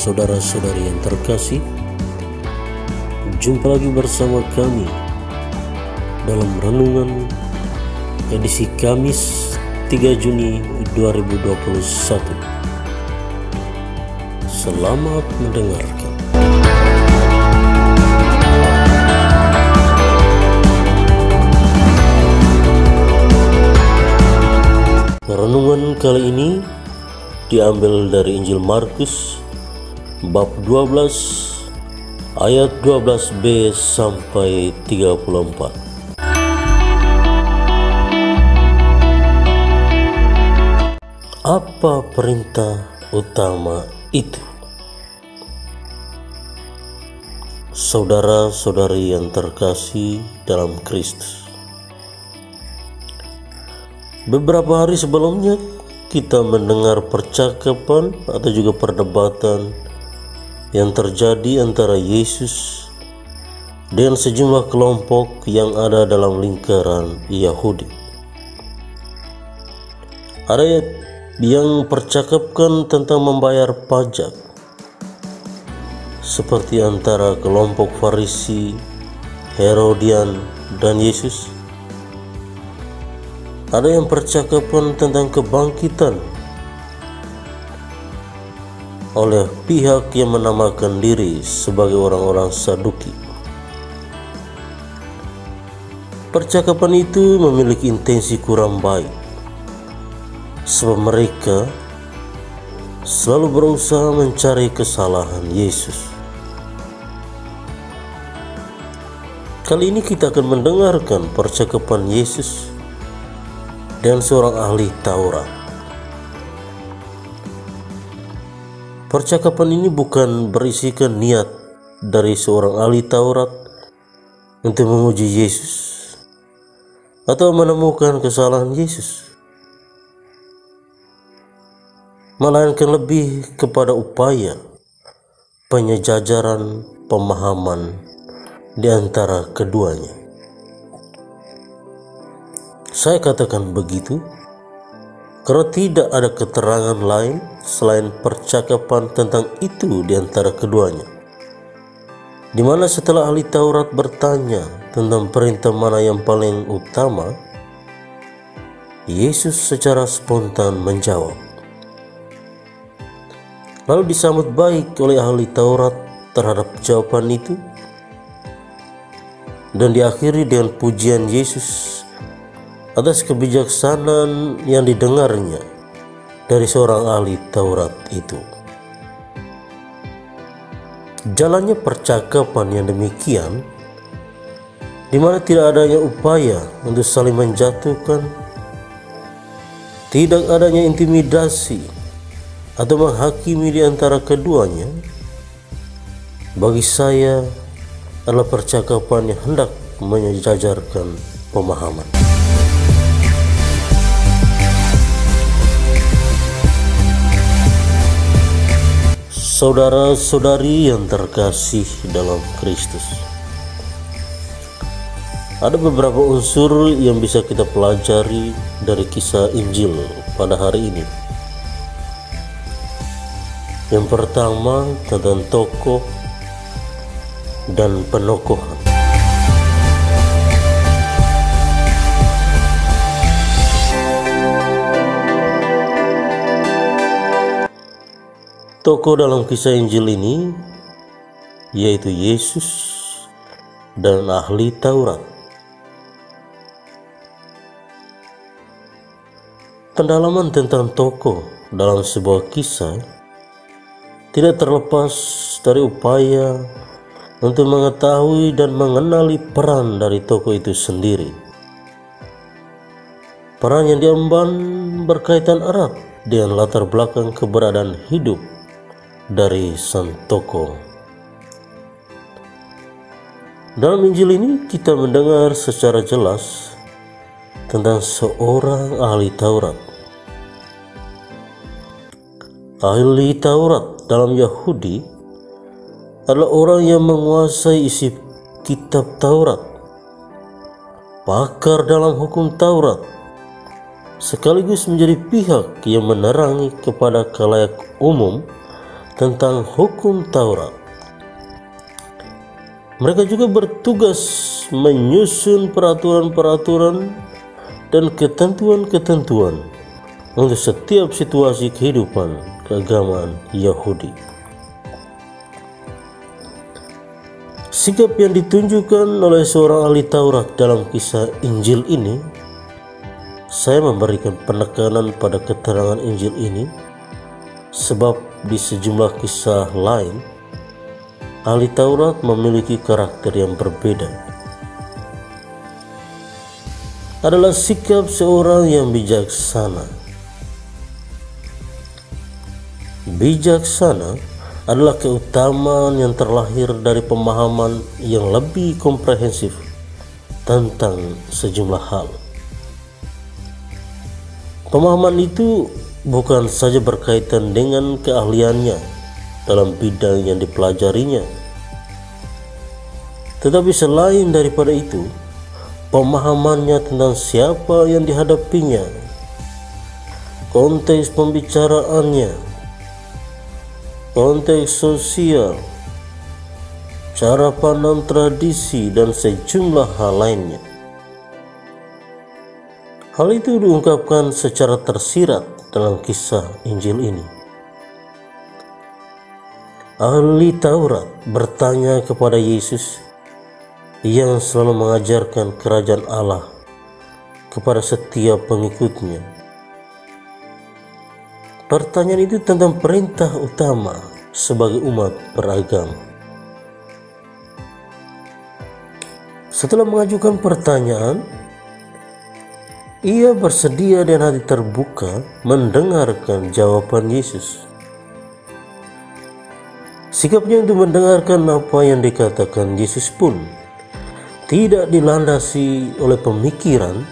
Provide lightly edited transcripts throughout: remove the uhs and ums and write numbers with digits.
saudara-saudari yang terkasih, jumpa lagi bersama kami dalam renungan edisi Kamis 3 Juni 2021. Selamat mendengarkan. Renungan kali ini diambil dari Injil Markus bab 12 ayat 12b sampai 34. Apa perintah utama itu? Saudara-saudari yang terkasih dalam Kristus, beberapa hari sebelumnya kita mendengar percakapan atau juga perdebatan yang terjadi antara Yesus dengan sejumlah kelompok yang ada dalam lingkaran Yahudi. Ada yang percakapkan tentang membayar pajak, seperti antara kelompok Farisi, Herodian, dan Yesus. Ada yang percakapan tentang kebangkitan oleh pihak yang menamakan diri sebagai orang-orang Saduki. Percakapan itu memiliki intensi kurang baik, sebab mereka selalu berusaha mencari kesalahan Yesus. Kali ini kita akan mendengarkan percakapan Yesus dan seorang ahli Taurat. Percakapan ini bukan berisikan niat dari seorang ahli Taurat untuk memuji Yesus atau menemukan kesalahan Yesus, melainkan lebih kepada upaya penyejajaran pemahaman di antara keduanya. Saya katakan begitu karena tidak ada keterangan lain selain percakapan tentang itu di antara keduanya, di mana setelah ahli Taurat bertanya tentang perintah mana yang paling utama, Yesus secara spontan menjawab, lalu disambut baik oleh ahli Taurat terhadap jawaban itu, dan diakhiri dengan pujian Yesus atas kebijaksanaan yang didengarnya dari seorang ahli Taurat itu. Jalannya percakapan yang demikian, di mana tidak adanya upaya untuk saling menjatuhkan, tidak adanya intimidasi atau menghakimi di antara keduanya, bagi saya adalah percakapan yang hendak menyejajarkan pemahaman. Saudara-saudari yang terkasih dalam Kristus, ada beberapa unsur yang bisa kita pelajari dari kisah Injil pada hari ini. Yang pertama tentang tokoh dan penokohan. Tokoh dalam kisah Injil ini yaitu Yesus dan ahli Taurat. Pendalaman tentang tokoh dalam sebuah kisah tidak terlepas dari upaya untuk mengetahui dan mengenali peran dari tokoh itu sendiri. Peran yang diemban berkaitan erat dengan latar belakang keberadaan hidup dari sang tokoh. Dalam Injil ini kita mendengar secara jelas tentang seorang ahli Taurat. Ahli Taurat dalam Yahudi adalah orang yang menguasai isi kitab Taurat, pakar dalam hukum Taurat, sekaligus menjadi pihak yang menerangi kepada khalayak umum tentang hukum Taurat. Mereka juga bertugas menyusun peraturan-peraturan dan ketentuan-ketentuan untuk setiap situasi kehidupan keagamaan Yahudi. Sikap yang ditunjukkan oleh seorang ahli Taurat dalam kisah Injil ini, saya memberikan penekanan pada keterangan Injil ini sebab di sejumlah kisah lain ahli Taurat memiliki karakter yang berbeda. Adalah sikap seorang yang bijaksana. Bijaksana adalah keutamaan yang terlahir dari pemahaman yang lebih komprehensif tentang sejumlah hal. Pemahaman itu bukan saja berkaitan dengan keahliannya dalam bidang yang dipelajarinya, tetapi selain daripada itu, pemahamannya tentang siapa yang dihadapinya, konteks pembicaraannya, konteks sosial, cara pandang tradisi, dan sejumlah hal lainnya. Hal itu diungkapkan secara tersirat dalam kisah Injil ini. Ahli Taurat bertanya kepada Yesus yang selalu mengajarkan kerajaan Allah kepada setiap pengikutnya. Pertanyaan itu tentang perintah utama sebagai umat beragama. Setelah mengajukan pertanyaan, ia bersedia dan hati terbuka mendengarkan jawaban Yesus. Sikapnya untuk mendengarkan apa yang dikatakan Yesus pun tidak dilandasi oleh pemikiran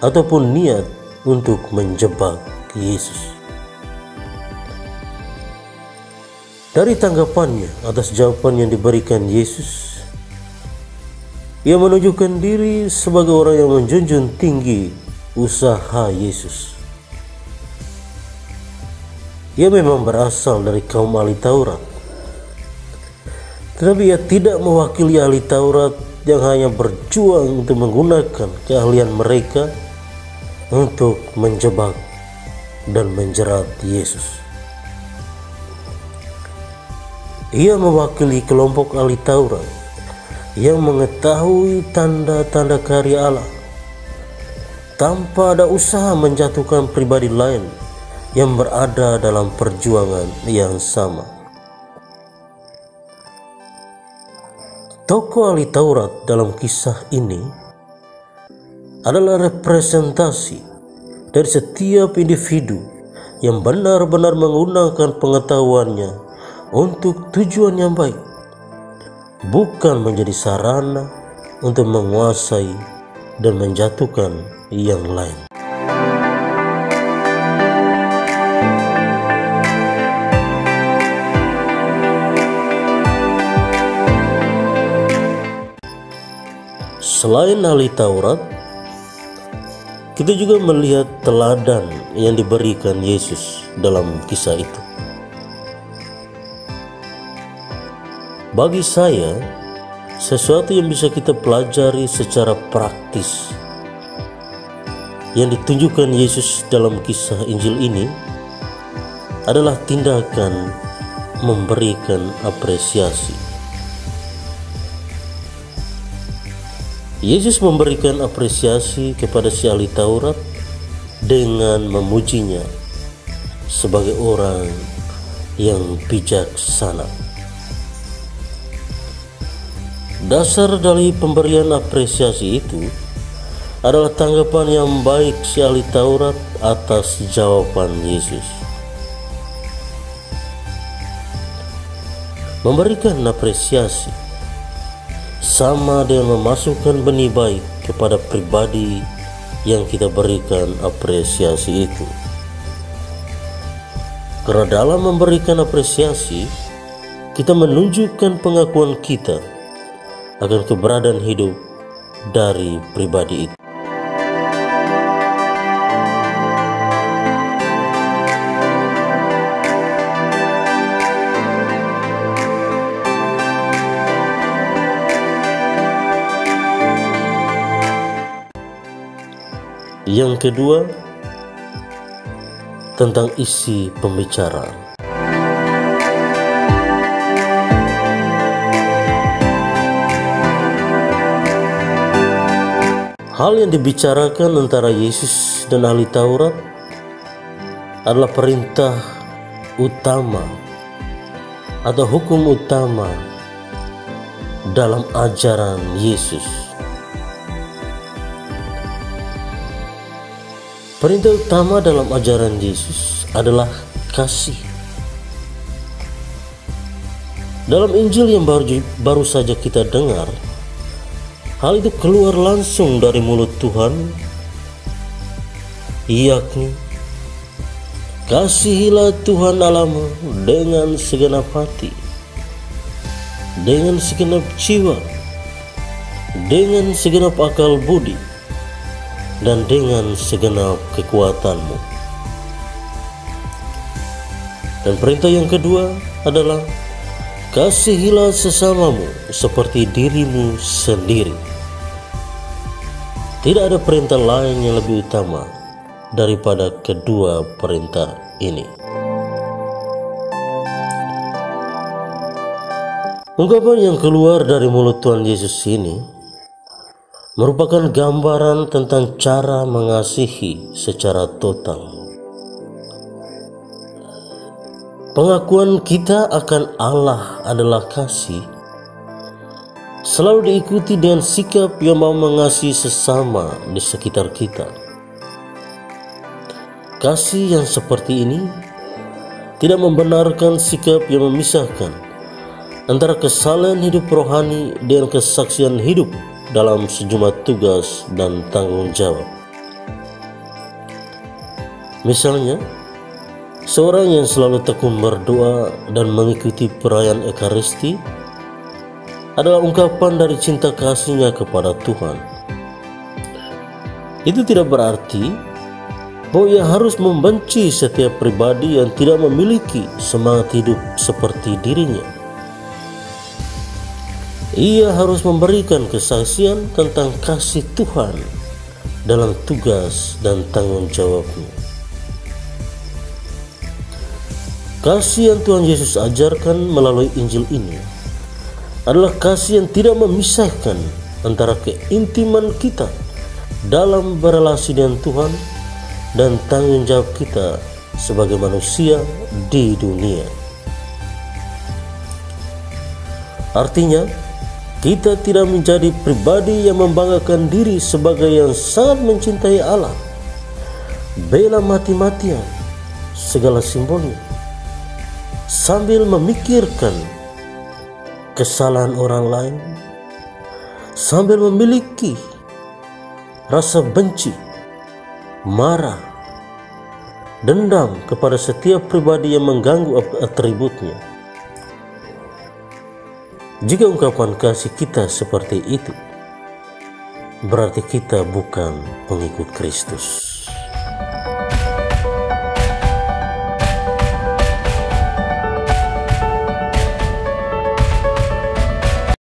ataupun niat untuk menjebak Yesus. Dari tanggapannya atas jawaban yang diberikan Yesus, ia menunjukkan diri sebagai orang yang menjunjung tinggi usaha Yesus. Ia memang berasal dari kaum ahli Taurat, tetapi ia tidak mewakili ahli Taurat yang hanya berjuang untuk menggunakan keahlian mereka untuk menjebak dan menjerat Yesus. Ia mewakili kelompok ahli Taurat yang mengetahui tanda-tanda karya Allah tanpa ada usaha menjatuhkan pribadi lain yang berada dalam perjuangan yang sama. Tokoh ahli Taurat dalam kisah ini adalah representasi dari setiap individu yang benar-benar menggunakan pengetahuannya untuk tujuan yang baik, bukan menjadi sarana untuk menguasai dan menjatuhkan yang lain. Selain ahli Taurat, kita juga melihat teladan yang diberikan Yesus dalam kisah itu. Bagi saya, sesuatu yang bisa kita pelajari secara praktis yang ditunjukkan Yesus dalam kisah Injil ini adalah tindakan memberikan apresiasi. Yesus memberikan apresiasi kepada si ahli Taurat dengan memujinya sebagai orang yang bijaksana. Dasar dari pemberian apresiasi itu adalah tanggapan yang baik si ahli Taurat atas jawaban Yesus. Memberikan apresiasi sama dengan memasukkan benih baik kepada pribadi yang kita berikan apresiasi itu. Karena dalam memberikan apresiasi, kita menunjukkan pengakuan kita akan keberadaan hidup dari pribadi itu. Yang kedua, tentang isi pembicaraan. Hal yang dibicarakan antara Yesus dan ahli Taurat adalah perintah utama atau hukum utama dalam ajaran Yesus. Perintah utama dalam ajaran Yesus adalah kasih. Dalam Injil yang baru saja kita dengar, hal itu keluar langsung dari mulut Tuhan, yakni, kasihilah Tuhan Allahmu dengan segenap hati, dengan segenap jiwa, dengan segenap akal budi, dan dengan segenap kekuatanmu. Dan perintah yang kedua adalah, kasihilah sesamamu seperti dirimu sendiri. Tidak ada perintah lain yang lebih utama daripada kedua perintah ini. Ungkapan yang keluar dari mulut Tuhan Yesus ini merupakan gambaran tentang cara mengasihi secara total. Pengakuan kita akan Allah adalah kasih selalu diikuti dengan sikap yang mau mengasihi sesama di sekitar kita. Kasih yang seperti ini tidak membenarkan sikap yang memisahkan antara kesalahan hidup rohani dengan kesaksian hidup dalam sejumlah tugas dan tanggung jawab. Misalnya, seorang yang selalu tekun berdoa dan mengikuti perayaan Ekaristi adalah ungkapan dari cinta kasihnya kepada Tuhan. Itu tidak berarti bahwa ia harus membenci setiap pribadi yang tidak memiliki semangat hidup seperti dirinya. Ia harus memberikan kesaksian tentang kasih Tuhan dalam tugas dan tanggung jawabnya. Kasih yang Tuhan Yesus ajarkan melalui Injil ini adalah kasih yang tidak memisahkan antara keintiman kita dalam berelasi dengan Tuhan dan tanggung jawab kita sebagai manusia di dunia. Artinya, kita tidak menjadi pribadi yang membanggakan diri sebagai yang sangat mencintai Allah, bela mati-matian segala simbolnya, sambil memikirkan kesalahan orang lain, sambil memiliki rasa benci, marah, dendam kepada setiap pribadi yang mengganggu atributnya. Jika ungkapan kasih kita seperti itu, berarti kita bukan pengikut Kristus.